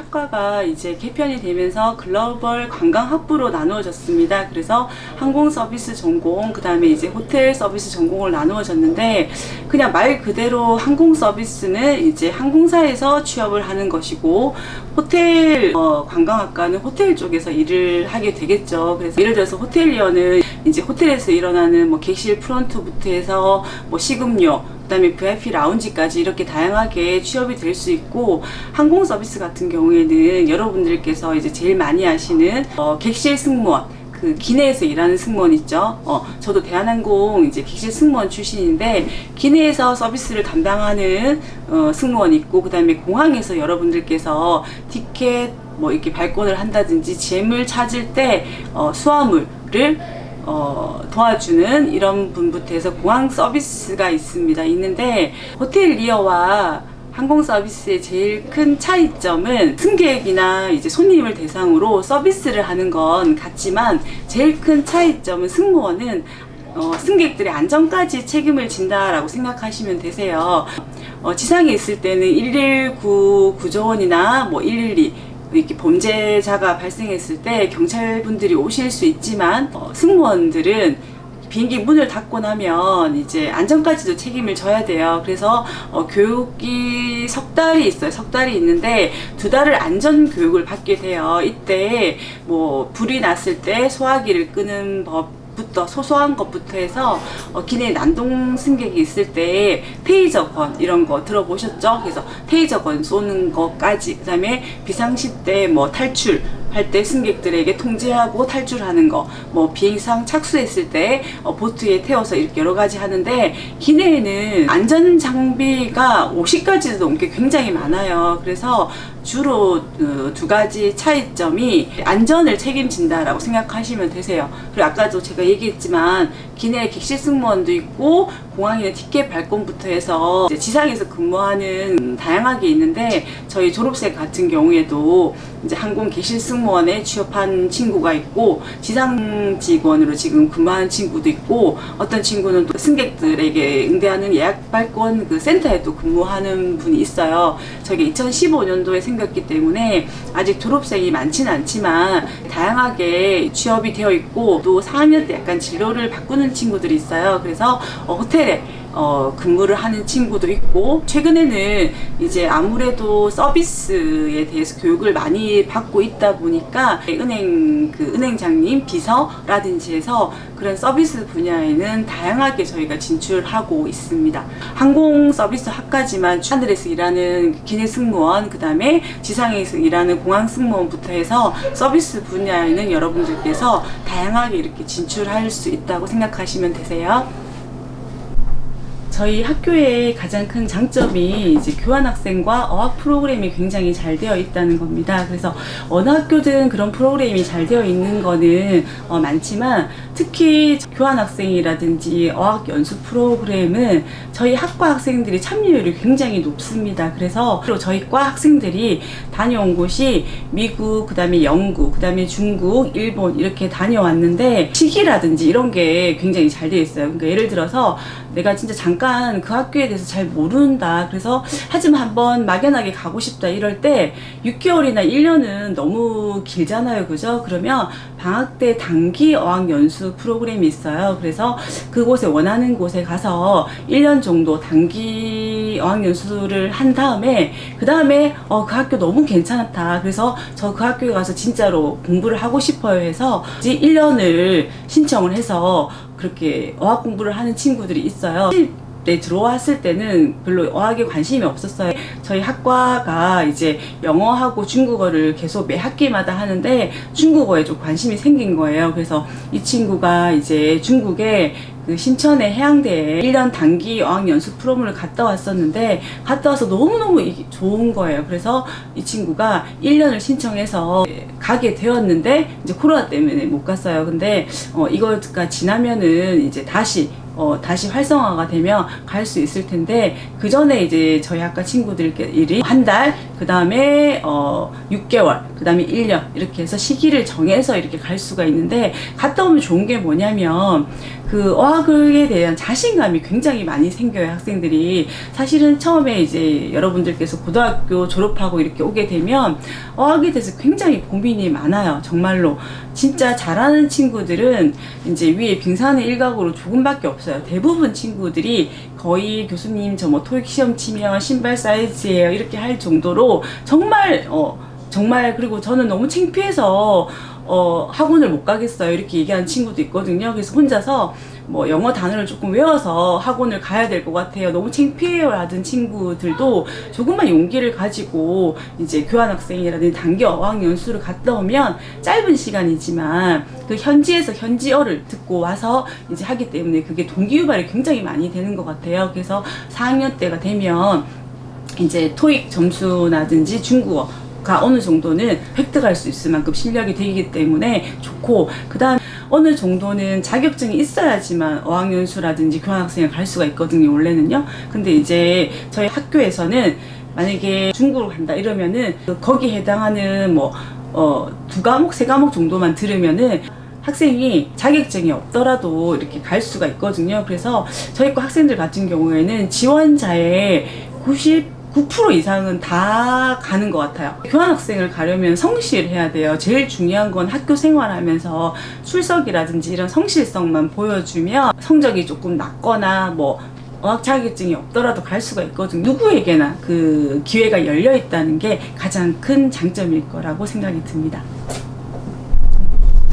학과가 이제 개편이 되면서 글로벌 관광학부로 나누어졌습니다. 그래서 항공 서비스 전공, 그 다음에 이제 호텔 서비스 전공을 나누어졌는데, 그냥 말 그대로 항공 서비스는 이제 항공사에서 취업을 하는 것이고, 호텔 관광학과는 호텔 쪽에서 일을 하게 되겠죠. 그래서 예를 들어서 호텔리어는 이제 호텔에서 일어나는 뭐 객실 프런트부터 해서 뭐 식음료, 그다음에 VIP 라운지까지 이렇게 다양하게 취업이 될 수 있고, 항공 서비스 같은 경우에는 여러분들께서 이제 제일 많이 아시는 객실 승무원, 그 기내에서 일하는 승무원 있죠. 저도 대한항공 이제 객실 승무원 출신인데, 기내에서 서비스를 담당하는 승무원 있고, 그다음에 공항에서 여러분들께서 티켓 뭐 이렇게 발권을 한다든지 재물 찾을 때 수화물을 도와주는 이런 분부터 해서 공항 서비스가 있는데, 호텔리어와 항공 서비스의 제일 큰 차이점은 승객이나 이제 손님을 대상으로 서비스를 하는 건 같지만, 제일 큰 차이점은 승무원은 승객들의 안전까지 책임을 진다라고 생각하시면 되세요. 지상에 있을 때는 119 구조원이나 뭐 112 이렇게 범죄자가 발생했을 때 경찰분들이 오실 수 있지만, 승무원들은 비행기 문을 닫고 나면 이제 안전까지도 책임을 져야 돼요. 그래서 교육이 석 달이 있어요. 석 달이 있는데 2달을 안전 교육을 받게 돼요. 이때 뭐 불이 났을 때 소화기를 끄는 법부터, 소소한 것부터 해서 기내 난동 승객이 있을 때 테이저건 이런 거 들어보셨죠? 그래서 테이저건 쏘는 것까지, 그 다음에 비상시 때 뭐 탈출 할 때 승객들에게 통제하고 탈출하는 거, 뭐 비행상 착수했을 때 보트에 태워서 이렇게 여러 가지 하는데, 기내에는 안전 장비가 50가지도 넘게 굉장히 많아요. 그래서 주로 2가지 차이점이 안전을 책임진다라고 생각하시면 되세요. 그리고 아까도 제가 얘기했지만 기내에 객실 승무원도 있고, 공항에는 티켓 발권부터 해서 이제 지상에서 근무하는 다양하게 있는데, 저희 졸업생 같은 경우에도 이제 항공 객실 승무원에 취업한 친구가 있고, 지상 직원으로 지금 근무하는 친구도 있고, 어떤 친구는 또 승객들에게 응대하는 예약 발권 그 센터에 또 근무하는 분이 있어요. 저게 2015년도에 생겼기 때문에 아직 졸업생이 많지는 않지만 다양하게 취업이 되어 있고, 또 4학년 때 약간 진로를 바꾸는 친구들이 있어요. 그래서 호텔에 근무를 하는 친구도 있고, 최근에는 이제 아무래도 서비스에 대해서 교육을 많이 받고 있다 보니까 은행장님, 비서라든지 해서 그런 서비스 분야에는 다양하게 저희가 진출하고 있습니다. 항공 서비스 학과지만 하늘에서 일하는 기내 승무원, 그 다음에 지상에서 일하는 공항 승무원부터 해서 서비스 분야에는 여러분들께서 다양하게 이렇게 진출할 수 있다고 생각하시면 되세요. 저희 학교의 가장 큰 장점이 이제 교환학생과 어학 프로그램이 굉장히 잘 되어 있다는 겁니다. 그래서 어느 학교든 그런 프로그램이 잘 되어 있는 거는 많지만, 특히 교환학생이라든지 어학연수 프로그램은 저희 학과 학생들이 참여율이 굉장히 높습니다. 그래서 저희 과 학생들이 다녀온 곳이 미국, 그 다음에 영국, 그 다음에 중국, 일본 이렇게 다녀왔는데, 시기라든지 이런 게 굉장히 잘 되어 있어요. 그러니까 예를 들어서 내가 진짜 잠깐 그 학교에 대해서 잘 모른다, 그래서 하지만 한번 막연하게 가고 싶다 이럴 때 6개월이나 1년은 너무 길잖아요. 그죠? 그러면 방학 때 단기 어학연수 프로그램이 있어요. 그래서 그곳에 원하는 곳에 가서 1년 정도 단기 어학연수를 한 다음에, 그 다음에 그 학교 너무 괜찮다, 그래서 저 그 학교에 가서 진짜로 공부를 하고 싶어요 해서 1년을 신청을 해서 그렇게 어학 공부를 하는 친구들이 있어요. 들어왔을 때는 별로 어학에 관심이 없었어요. 저희 학과가 이제 영어하고 중국어를 계속 매 학기마다 하는데 중국어에 좀 관심이 생긴 거예요. 그래서 이 친구가 이제 중국에 그 신천의 해양대에 1년 단기 어학연수 프로그램을 갔다 왔었는데, 갔다 와서 너무너무 좋은 거예요. 그래서 이 친구가 1년을 신청해서 가게 되었는데, 이제 코로나 때문에 못 갔어요. 근데 이거가 지나면은 이제 다시 활성화가 되면 갈 수 있을 텐데, 그 전에 이제 저희 학과 친구들끼리 한 달, 그 다음에 6개월, 그 다음에 1년 이렇게 해서 시기를 정해서 이렇게 갈 수가 있는데, 갔다 오면 좋은 게 뭐냐면 그 어학에 대한 자신감이 굉장히 많이 생겨요, 학생들이. 사실은 처음에 이제 여러분들께서 고등학교 졸업하고 이렇게 오게 되면 어학에 대해서 굉장히 고민이 많아요, 정말로. 진짜 잘하는 친구들은 이제 위에 빙산의 일각으로 조금밖에 없어요. 대부분 친구들이 거의 교수님 저 뭐 토익 시험 치면 신발 사이즈예요 이렇게 할 정도로 정말 정말. 그리고 저는 너무 창피해서 학원을 못 가겠어요 이렇게 얘기하는 친구도 있거든요. 그래서 혼자서 뭐 영어 단어를 조금 외워서 학원을 가야 될 것 같아요, 너무 창피해요 라는 친구들도 조금만 용기를 가지고 이제 교환학생이라든지 단기 어학연수를 갔다 오면 짧은 시간이지만 그 현지에서 현지어를 듣고 와서 이제 하기 때문에 그게 동기유발이 굉장히 많이 되는 것 같아요. 그래서 4학년 때가 되면 이제 토익 점수라든지 중국어가 어느 정도는 획득할 수 있을 만큼 실력이 되기 때문에 좋고, 그 다음 어느 정도는 자격증이 있어야지만 어학연수라든지 교환학생을 갈 수가 있거든요, 원래는요. 근데 이제 저희 학교에서는 만약에 중국을 간다 이러면은 거기 해당하는 뭐 2과목, 3과목 정도만 들으면은 학생이 자격증이 없더라도 이렇게 갈 수가 있거든요. 그래서 저희 과 학생들 같은 경우에는 지원자의 9% 이상은 다 가는 것 같아요. 교환학생을 가려면 성실을 해야 돼요. 제일 중요한 건 학교 생활하면서 출석이라든지 이런 성실성만 보여주면 성적이 조금 낮거나 뭐 어학 자격증이 없더라도 갈 수가 있거든요. 누구에게나 그 기회가 열려 있다는 게 가장 큰 장점일 거라고 생각이 듭니다.